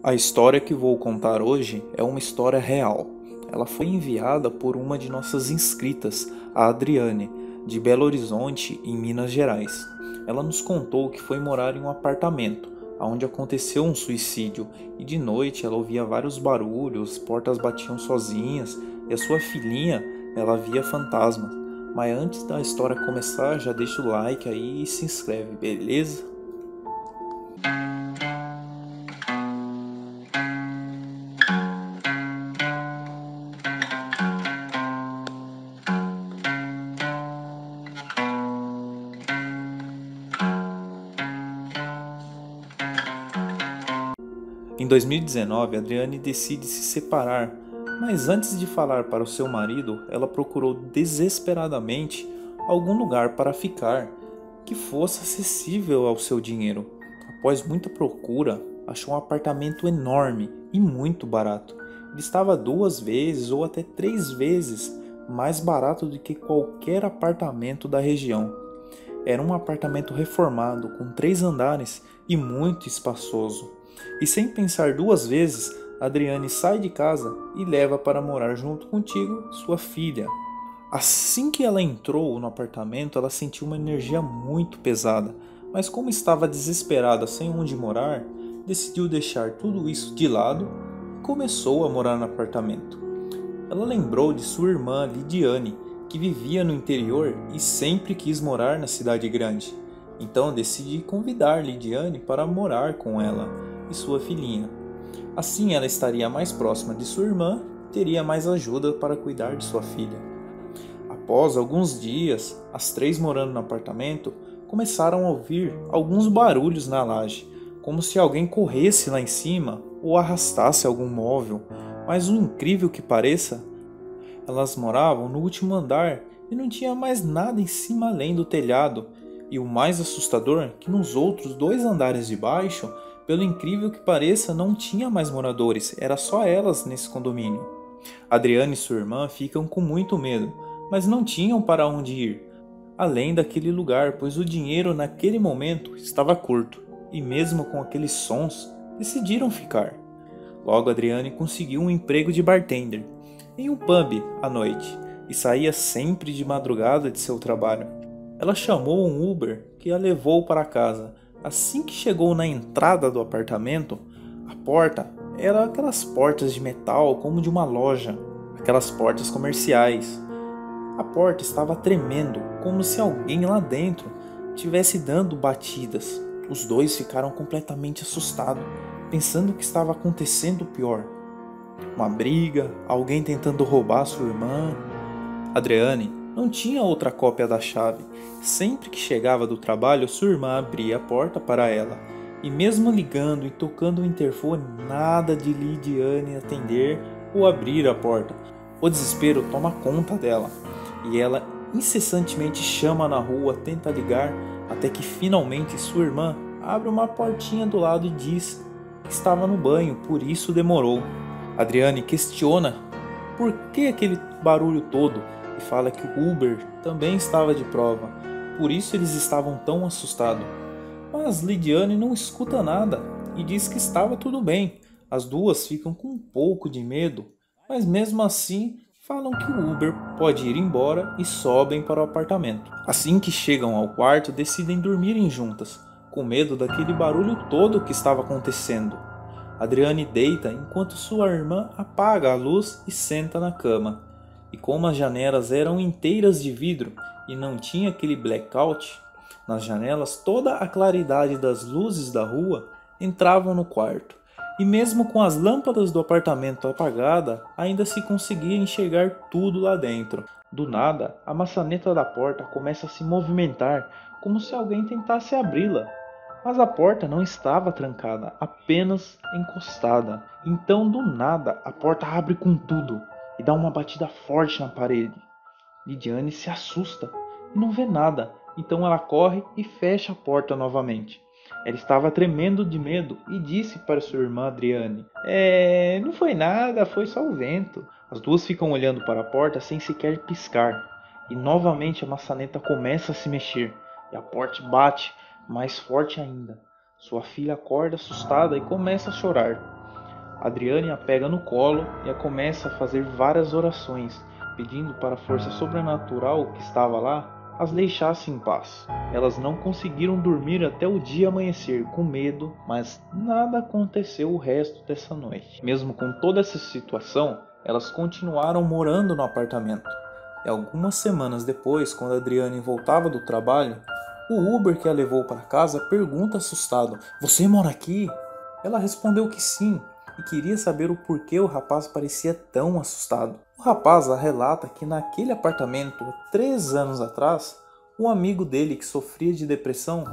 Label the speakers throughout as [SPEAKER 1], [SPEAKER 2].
[SPEAKER 1] A história que vou contar hoje é uma história real. Ela foi enviada por uma de nossas inscritas, a Adriane, de Belo Horizonte, em Minas Gerais. Ela nos contou que foi morar em um apartamento, onde aconteceu um suicídio, e de noite ela ouvia vários barulhos, portas batiam sozinhas, e a sua filhinha, ela via fantasmas. Mas antes da história começar, já deixa o like aí e se inscreve, beleza? Em 2019, Adriane decide se separar, mas antes de falar para o seu marido, ela procurou desesperadamente algum lugar para ficar que fosse acessível ao seu dinheiro. Após muita procura, achou um apartamento enorme e muito barato. Ele estava 2 vezes ou até 3 vezes mais barato do que qualquer apartamento da região. Era um apartamento reformado, com 3 andares e muito espaçoso. E sem pensar 2 vezes, Adriane sai de casa e leva para morar junto contigo sua filha. Assim que ela entrou no apartamento, ela sentiu uma energia muito pesada, mas como estava desesperada sem onde morar, decidiu deixar tudo isso de lado e começou a morar no apartamento. Ela lembrou de sua irmã Lidiane, que vivia no interior e sempre quis morar na cidade grande. Então decidi convidar Lidiane para morar com ela e sua filhinha. Assim ela estaria mais próxima de sua irmã e teria mais ajuda para cuidar de sua filha. Após alguns dias, as três morando no apartamento começaram a ouvir alguns barulhos na laje, como se alguém corresse lá em cima ou arrastasse algum móvel. Mas o incrível que pareça, elas moravam no último andar e não tinha mais nada em cima além do telhado. E o mais assustador é que nos outros 2 andares de baixo, pelo incrível que pareça, não tinha mais moradores, era só elas nesse condomínio. Adriane e sua irmã ficam com muito medo, mas não tinham para onde ir, além daquele lugar, pois o dinheiro naquele momento estava curto, e mesmo com aqueles sons, decidiram ficar. Logo Adriane conseguiu um emprego de bartender em um pub à noite e saía sempre de madrugada de seu trabalho. Ela chamou um Uber que a levou para casa. Assim que chegou na entrada do apartamento, a porta era aquelas portas de metal como de uma loja, aquelas portas comerciais. A porta estava tremendo, como se alguém lá dentro estivesse dando batidas. Os dois ficaram completamente assustados, pensando que estava acontecendo o pior. Uma briga, alguém tentando roubar sua irmã. Adriane não tinha outra cópia da chave. Sempre que chegava do trabalho, sua irmã abria a porta para ela. E mesmo ligando e tocando o interfone, nada de Lidiane atender ou abrir a porta. O desespero toma conta dela. E ela incessantemente chama na rua, tenta ligar, até que finalmente sua irmã abre uma portinha do lado e diz que estava no banho, por isso demorou. Adriane questiona por que aquele barulho todo e fala que o Uber também estava de prova, por isso eles estavam tão assustados. Mas Lidiane não escuta nada e diz que estava tudo bem. As duas ficam com um pouco de medo, mas mesmo assim falam que o Uber pode ir embora e sobem para o apartamento. Assim que chegam ao quarto, decidem dormirem juntas, com medo daquele barulho todo que estava acontecendo. Adriane deita enquanto sua irmã apaga a luz e senta na cama. E como as janelas eram inteiras de vidro e não tinha aquele blackout nas janelas, toda a claridade das luzes da rua entravam no quarto. E mesmo com as lâmpadas do apartamento apagadas, ainda se conseguia enxergar tudo lá dentro. Do nada, a maçaneta da porta começa a se movimentar, como se alguém tentasse abri-la. Mas a porta não estava trancada, apenas encostada. Então, do nada, a porta abre com tudo e dá uma batida forte na parede. Lidiane se assusta e não vê nada, então ela corre e fecha a porta novamente. Ela estava tremendo de medo e disse para sua irmã Adriane: não foi nada, foi só o vento. As duas ficam olhando para a porta sem sequer piscar. E novamente a maçaneta começa a se mexer e a porta bate mais forte ainda. Sua filha acorda assustada e começa a chorar. Adriane a pega no colo e a começa a fazer várias orações, pedindo para a força sobrenatural que estava lá as deixasse em paz. Elas não conseguiram dormir até o dia amanhecer com medo, mas nada aconteceu o resto dessa noite. Mesmo com toda essa situação, elas continuaram morando no apartamento. E algumas semanas depois, quando Adriane voltava do trabalho, o Uber que a levou para casa pergunta assustado: "Você mora aqui?" Ela respondeu que sim e queria saber o porquê o rapaz parecia tão assustado. O rapaz relata que naquele apartamento, 3 anos atrás, um amigo dele que sofria de depressão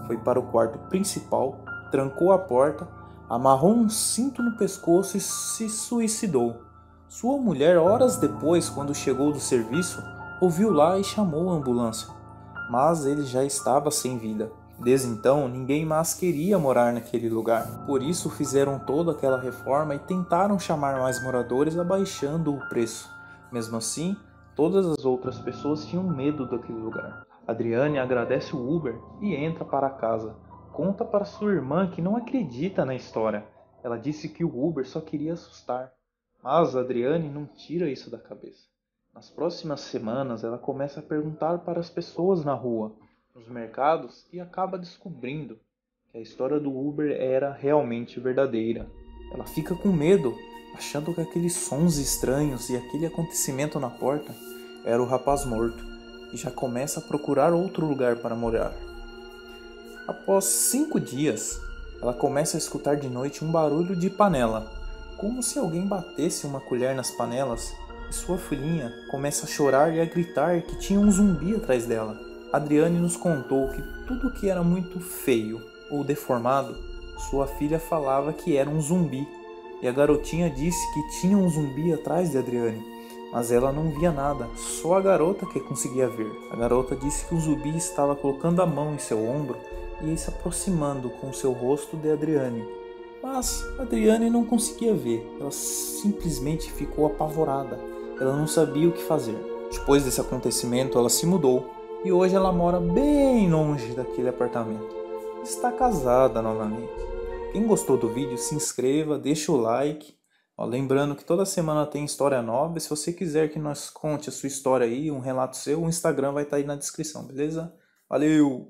[SPEAKER 1] foi para o quarto principal, trancou a porta, amarrou um cinto no pescoço e se suicidou. Sua mulher, horas depois, quando chegou do serviço, ouviu lá e chamou a ambulância, mas ele já estava sem vida. Desde então, ninguém mais queria morar naquele lugar. Por isso fizeram toda aquela reforma e tentaram chamar mais moradores abaixando o preço. Mesmo assim, todas as outras pessoas tinham medo daquele lugar. Adriane agradece o Uber e entra para casa. Conta para sua irmã que não acredita na história. Ela disse que o Uber só queria assustar. Mas Adriane não tira isso da cabeça. Nas próximas semanas, ela começa a perguntar para as pessoas na rua, nos mercados, e acaba descobrindo que a história do Uber era realmente verdadeira. Ela fica com medo, achando que aqueles sons estranhos e aquele acontecimento na porta era o rapaz morto, e já começa a procurar outro lugar para morar. Após 5 dias, ela começa a escutar de noite um barulho de panela, como se alguém batesse uma colher nas panelas, e sua filhinha começa a chorar e a gritar que tinha um zumbi atrás dela. Adriane nos contou que tudo que era muito feio ou deformado, sua filha falava que era um zumbi, e a garotinha disse que tinha um zumbi atrás de Adriane, mas ela não via nada, só a garota que conseguia ver. A garota disse que o zumbi estava colocando a mão em seu ombro e se aproximando com seu rosto de Adriane. Mas Adriane não conseguia ver, ela simplesmente ficou apavorada, ela não sabia o que fazer. Depois desse acontecimento, ela se mudou e hoje ela mora bem longe daquele apartamento. Está casada novamente. Quem gostou do vídeo, se inscreva, deixa o like. Lembrando que toda semana tem história nova, e se você quiser que nós conte a sua história aí, um relato seu, o Instagram vai estar aí na descrição, beleza? Valeu!